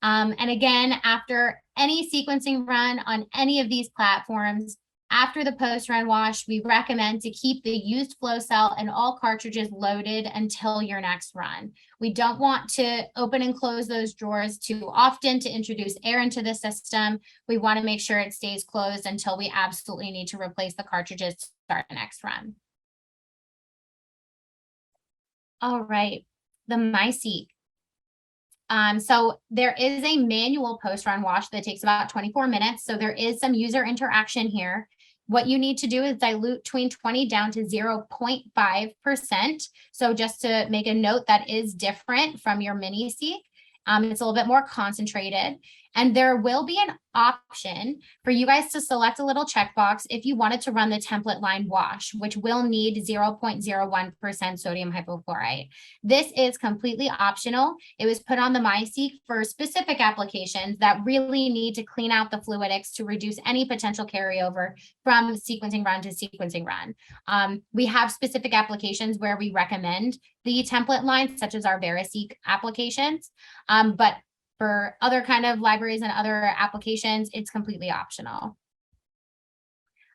And again, after any sequencing run on any of these platforms, after the post-run wash, we recommend to keep the used flow cell and all cartridges loaded until your next run. We don't want to open and close those drawers too often to introduce air into the system. We want to make sure it stays closed until we absolutely need to replace the cartridges to start the next run. All right, the MySeq. So there is a manual post-run wash that takes about 24 minutes. So there is some user interaction here. What you need to do is dilute tween 20 down to 0.5%. So just to make a note, that is different from your mini-seq. It's a little bit more concentrated. And there will be an option for you guys to select a little checkbox if you wanted to run the template line wash, which will need 0.01% sodium hypochlorite. This is completely optional. It was put on the MySeq for specific applications that really need to clean out the fluidics to reduce any potential carryover from sequencing run to sequencing run. We have specific applications where we recommend the template line, such as our VeriSeq applications, but for other kind of libraries and other applications, it's completely optional.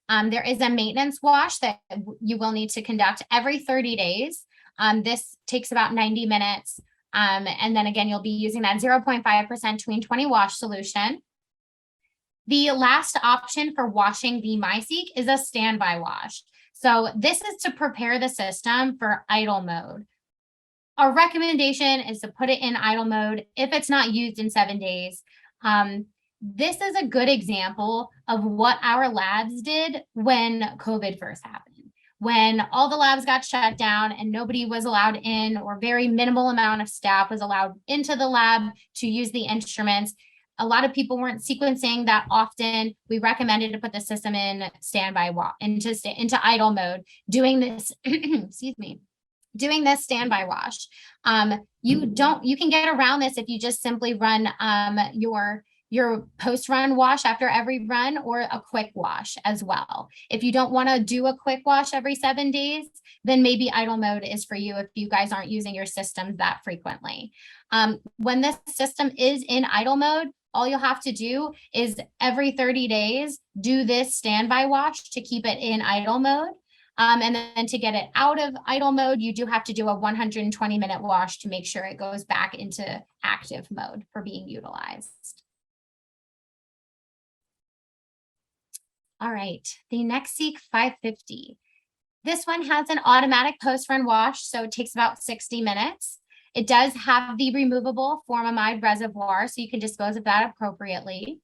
There is a maintenance wash that you will need to conduct every 30 days. This takes about 90 minutes. And then again, you'll be using that 0.5% tween 20 wash solution. The last option for washing the MySeq is a standby wash. So this is to prepare the system for idle mode. Our recommendation is to put it in idle mode if it's not used in 7 days. This is a good example of what our labs did when COVID first happened. When all the labs got shut down and nobody was allowed in, or very minimal amount of staff was allowed into the lab to use the instruments. A lot of people weren't sequencing that often. We recommended to put the system in standby into idle mode, doing this, excuse me, doing this standby wash. You can get around this if you just simply run your post-run wash after every run, or a quick wash as well. If you don't want to do a quick wash every 7 days, then maybe idle mode is for you if you guys aren't using your systems that frequently. When this system is in idle mode, all you'll have to do is every 30 days, do this standby wash to keep it in idle mode. And then to get it out of idle mode, you do have to do a 120-minute wash to make sure it goes back into active mode for being utilized. All right, the NextSeq 550. This one has an automatic post-run wash, so it takes about 60 minutes. It does have the removable formamide reservoir, so you can dispose of that appropriately.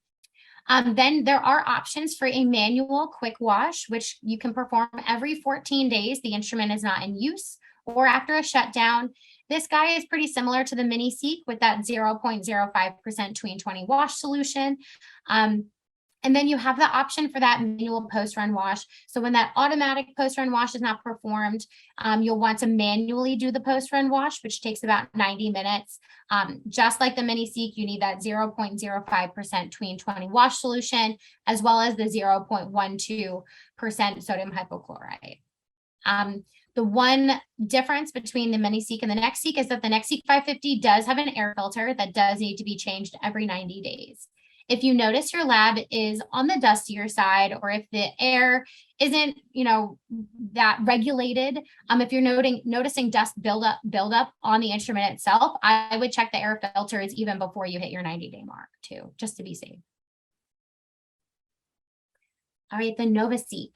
Then there are options for a manual quick wash, which you can perform every 14 days. The instrument is not in use or after a shutdown. This guy is pretty similar to the mini-seq with that 0.05% 20 wash solution. And then you have the option for that manual post-run wash. So when that automatic post-run wash is not performed, you'll want to manually do the post-run wash, which takes about 90 minutes. Just like the mini-seq, you need that 0.05% 20 wash solution, as well as the 0.12% sodium hypochlorite. The one difference between the mini-seq and the NextSeq is that the NextSeq 550 does have an air filter that does need to be changed every 90 days. If you notice your lab is on the dustier side, or if the air isn't, that regulated, if you're noticing dust buildup on the instrument itself, I would check the air filters even before you hit your 90-day mark too, just to be safe. All right, the NovaSeq.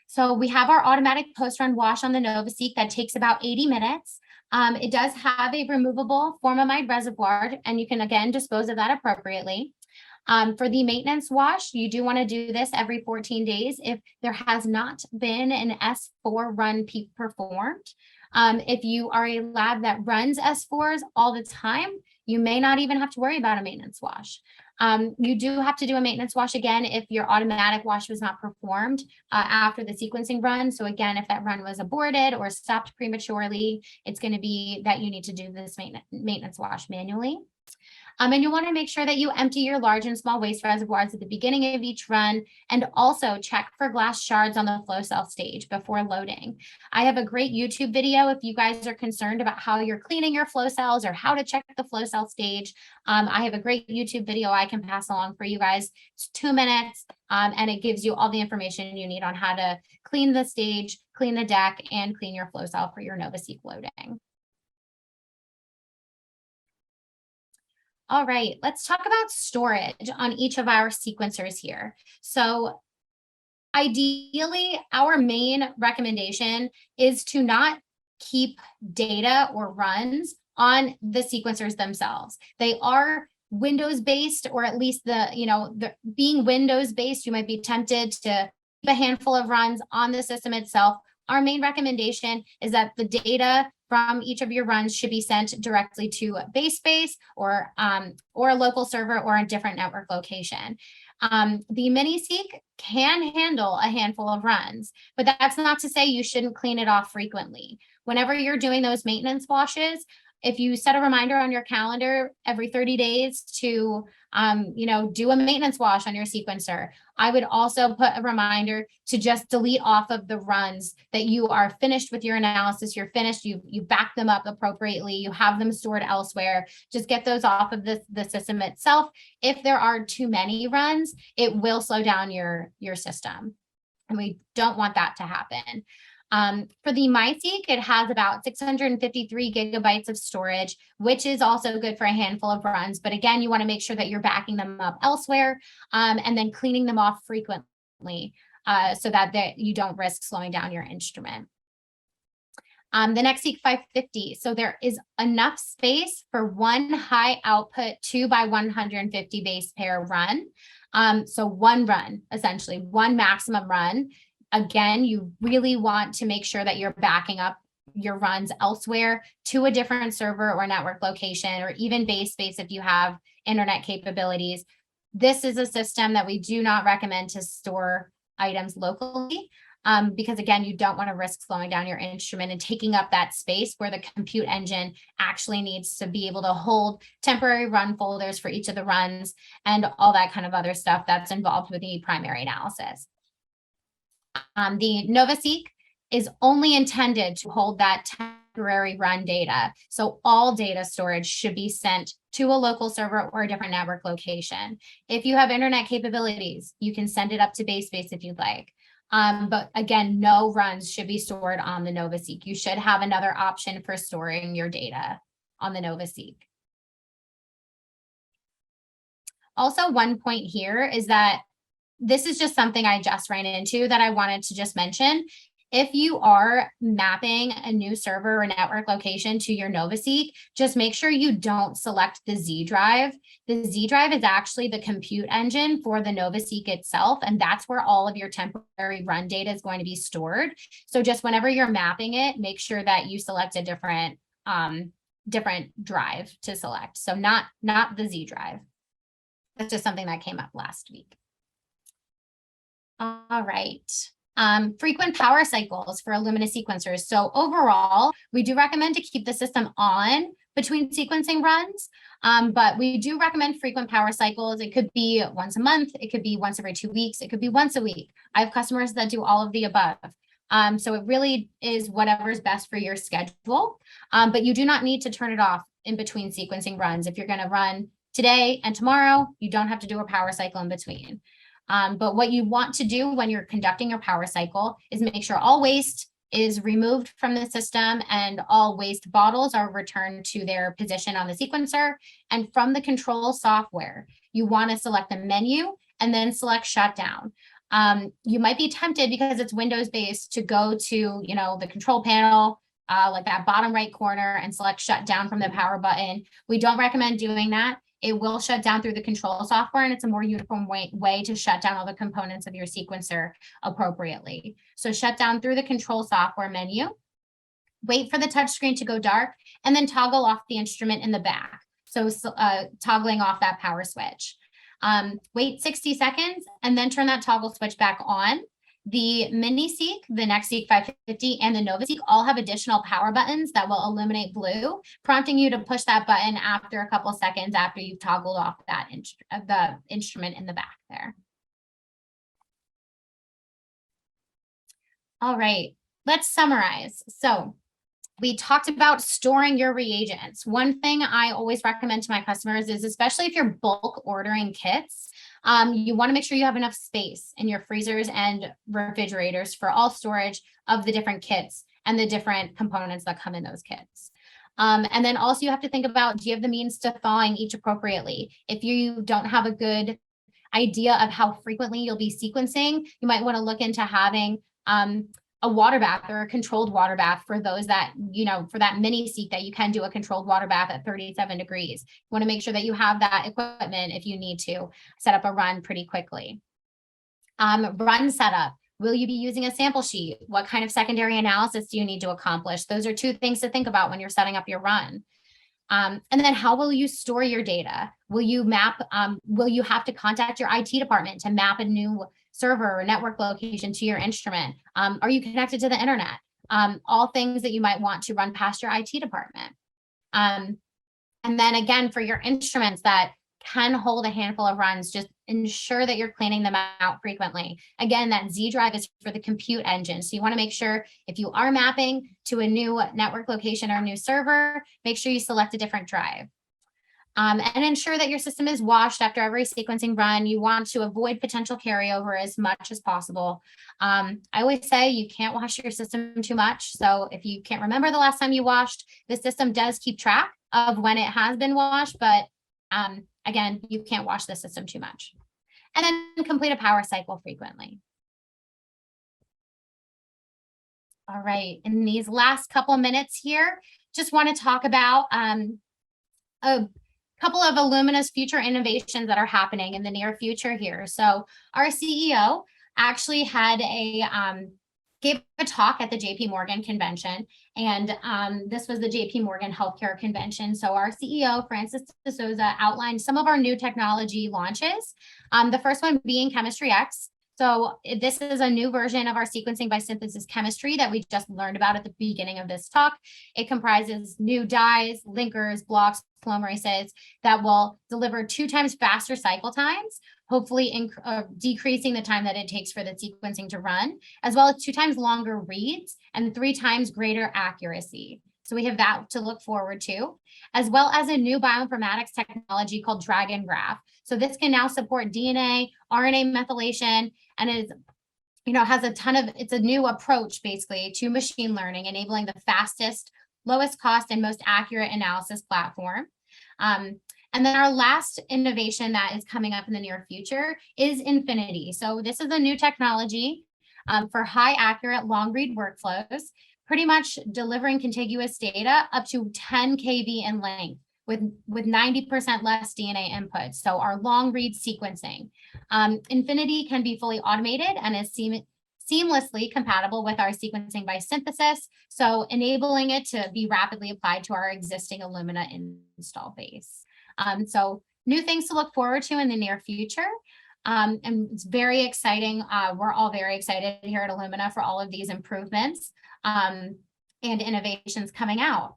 So we have our automatic post-run wash on the NovaSeq that takes about 80 minutes. It does have a removable formamide reservoir, and you can again dispose of that appropriately. For the maintenance wash, you do want to do this every 14 days if there has not been an S4 run peak performed. If you are a lab that runs S4s all the time, you may not even have to worry about a maintenance wash. You do have to do a maintenance wash again if your automatic wash was not performed after the sequencing run. So again, if that run was aborted or stopped prematurely, it's going to be that you need to do this maintenance wash manually. And you want to make sure that you empty your large and small waste reservoirs at the beginning of each run, and also check for glass shards on the flow cell stage before loading. I have a great YouTube video if you guys are concerned about how you're cleaning your flow cells or how to check the flow cell stage. I have a great YouTube video I can pass along for you guys. It's 2 minutes, and it gives you all the information you need on how to clean the stage, clean the deck, and clean your flow cell for your NovaSeq loading. All right, let's talk about storage on each of our sequencers here. So ideally, our main recommendation is to not keep data or runs on the sequencers themselves. They are Windows-based, or at least being Windows-based, you might be tempted to keep a handful of runs on the system itself. Our main recommendation is that the data from each of your runs should be sent directly to BaseSpace or a local server or a different network location. The mini-seq can handle a handful of runs, but that's not to say you shouldn't clean it off frequently. Whenever you're doing those maintenance washes, if you set a reminder on your calendar every 30 days to do a maintenance wash on your sequencer, I would also put a reminder to just delete off of the runs that you are finished with your analysis. You're finished, you back them up appropriately, you have them stored elsewhere. Just get those off of the system itself. If there are too many runs, it will slow down your system, and we don't want that to happen. For the MySeq, it has about 653 gigabytes of storage, which is also good for a handful of runs. But again, you want to make sure that you're backing them up elsewhere, and then cleaning them off frequently so that you don't risk slowing down your instrument. The NextSeq 550, so there is enough space for one high output 2x150 base pair run. So one run, essentially one maximum run. Again, you really want to make sure that you're backing up your runs elsewhere to a different server or network location, or even BaseSpace if you have internet capabilities. This is a system that we do not recommend to store items locally, because again, you don't want to risk slowing down your instrument and taking up that space where the compute engine actually needs to be able to hold temporary run folders for each of the runs and all that kind of other stuff that's involved with the primary analysis. The NovaSeq is only intended to hold that temporary run data. So all data storage should be sent to a local server or a different network location. If you have internet capabilities, you can send it up to BaseSpace if you'd like. But again, no runs should be stored on the NovaSeq. You should have another option for storing your data on the NovaSeq. Also, one point here is that this is just something I just ran into that I wanted to just mention. If you are mapping a new server or network location to your NovaSeq, just make sure you don't select the Z drive. The Z drive is actually the compute engine for the NovaSeq itself, and that's where all of your temporary run data is going to be stored. So just whenever you're mapping it, make sure that you select a different drive to select. So not the Z drive. That's just something that came up last week. All right. Frequent power cycles for Illumina sequencers. So overall, we do recommend to keep the system on between sequencing runs, but we do recommend frequent power cycles. It could be once a month, it could be once every 2 weeks, it could be once a week. I have customers that do all of the above. So it really is whatever's best for your schedule, but you do not need to turn it off in between sequencing runs. If you're going to run today and tomorrow, you don't have to do a power cycle in between. But what you want to do when you're conducting your power cycle is make sure all waste is removed from the system and all waste bottles are returned to their position on the sequencer. And from the control software, you want to select the menu and then select shutdown. You might be tempted because it's Windows based to go to, the control panel, like that bottom right corner, and select shutdown from the power button. We don't recommend doing that. It will shut down through the control software, and it's a more uniform way to shut down all the components of your sequencer appropriately. So shut down through the control software menu, wait for the touchscreen to go dark, and then toggle off the instrument in the back. So toggling off that power switch. Wait 60 seconds and then turn that toggle switch back on. The MiniSeq, the NextSeq 550, and the NovaSeq all have additional power buttons that will illuminate blue, prompting you to push that button after a couple seconds after you've toggled off that the instrument in the back there. All right, let's summarize. So we talked about storing your reagents. One thing I always recommend to my customers is, especially if you're bulk ordering kits, you want to make sure you have enough space in your freezers and refrigerators for all storage of the different kits and the different components that come in those kits. And then also you have to think about, do you have the means to thawing each appropriately? If you don't have a good idea of how frequently you'll be sequencing, you might want to look into having a water bath or a controlled water bath for those that, for that MiniSeq that you can do a controlled water bath at 37 degrees. You want to make sure that you have that equipment if you need to set up a run pretty quickly. Run setup. Will you be using a sample sheet? What kind of secondary analysis do you need to accomplish? Those are two things to think about when you're setting up your run. And then how will you store your data? Will you will you have to contact your IT department to map a new server or network location to your instrument? Are you connected to the internet? All things that you might want to run past your IT department. And then again, for your instruments that can hold a handful of runs, just ensure that you're cleaning them out frequently. Again, that Z drive is for the compute engine. So you want to make sure if you are mapping to a new network location or a new server, make sure you select a different drive. And ensure that your system is washed after every sequencing run. You want to avoid potential carryover as much as possible. I always say you can't wash your system too much. So if you can't remember the last time you washed, the system does keep track of when it has been washed, but again, you can't wash the system too much. And then complete a power cycle frequently. All right, in these last couple minutes here, just want to talk about a couple of Illumina's future innovations that are happening in the near future here. So our CEO actually had gave a talk at the JP Morgan convention, and this was the JP Morgan Healthcare Convention. So our CEO, Francis de Souza, outlined some of our new technology launches. The first one being Chemistry X. So this is a new version of our sequencing by synthesis chemistry that we just learned about at the beginning of this talk. It comprises new dyes, linkers, blocks, polymerases that will deliver 2 times faster cycle times, hopefully decreasing the time that it takes for the sequencing to run, as well as 2 times longer reads and 3 times greater accuracy. So we have that to look forward to, as well as a new bioinformatics technology called DRAGEN graph. So this can now support DNA, RNA methylation, and is, has a ton of, it's a new approach basically to machine learning, enabling the fastest, lowest cost, and most accurate analysis platform. And then our last innovation that is coming up in the near future is Infinity. So this is a new technology for high accurate long read workflows, pretty much delivering contiguous data up to 10 kb in length with 90% less DNA input. So our long read sequencing. Infinity can be fully automated and is seamlessly compatible with our sequencing by synthesis, so enabling it to be rapidly applied to our existing Illumina install base. So new things to look forward to in the near future. And it's very exciting. We're all very excited here at Illumina for all of these improvements and innovations coming out.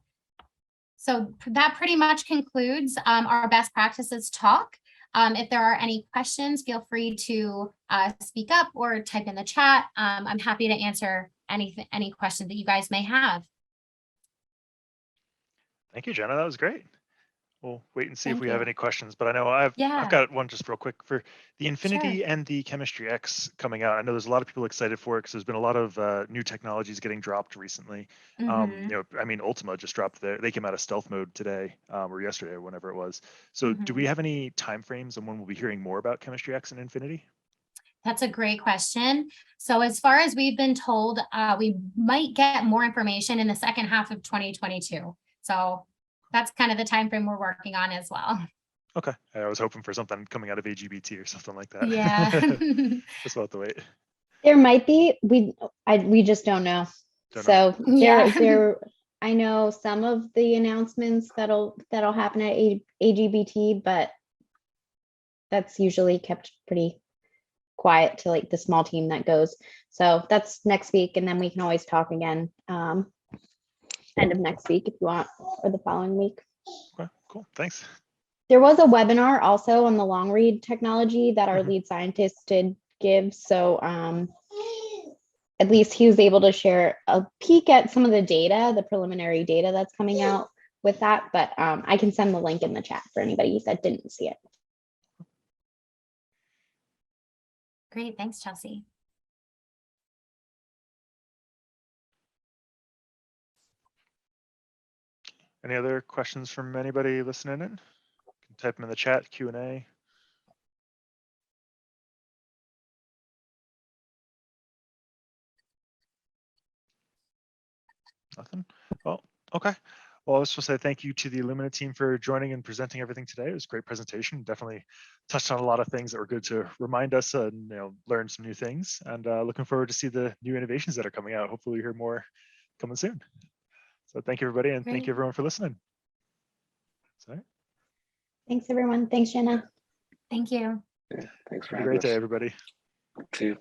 So that pretty much concludes our best practices talk. If there are any questions, feel free to speak up or type in the chat. I'm happy to answer any questions that you guys may have. Thank you, Jenna. That was great. We'll wait and see if Thank we have you. any questions, but I know I've Yeah. got one just real quick for the Infinity Sure. and the Chemistry X coming out. I know there's a lot of people excited for it because there's been a lot of new technologies getting dropped recently. Mhm. You know, I mean, Ultima just dropped they came out of stealth mode today or yesterday or whenever it was. So do we have any timeframes on when we'll be hearing more about Chemistry X and Infinity? That's a great question. So as far as we've been told, we might get more information in the second half of 2022. So that's kind of the time frame we're working on as well. Okay, I was hoping for something coming out of AGBT or something like that. Yeah. Just about to wait. There might be, we just don't know. Don't know. So Yeah. I know some of the announcements that'll happen at AGBT, but that's usually kept pretty quiet to like the small team that goes. So that's next week, and then we can always talk again end of next week if you want, or the following week. Okay, cool. Thanks. There was a webinar also on the long read technology that our Mhm. lead scientist did give. So at least he was able to share a peek at some of the data, the preliminary data that's coming out with that. But I can send the link in the chat for anybody that didn't see it. Great. Thanks, Chelsea. Any other questions from anybody listening in? You can type them in the chat, Q&A. Nothing? Well, okay. Well, I was supposed to say thank you to the Illumina team for joining and presenting everything today. It was a great presentation. Definitely touched on a lot of things that were good to remind us and learn some new things. And looking forward to see the new innovations that are coming out. Hopefully we hear more coming soon. So thank you, everybody, and thank you, Great. everyone, for listening. Sorry. Thanks, everyone. Thanks, Jenna. Thank you. Yeah, thanks for Have a having great day, us. everybody. See you.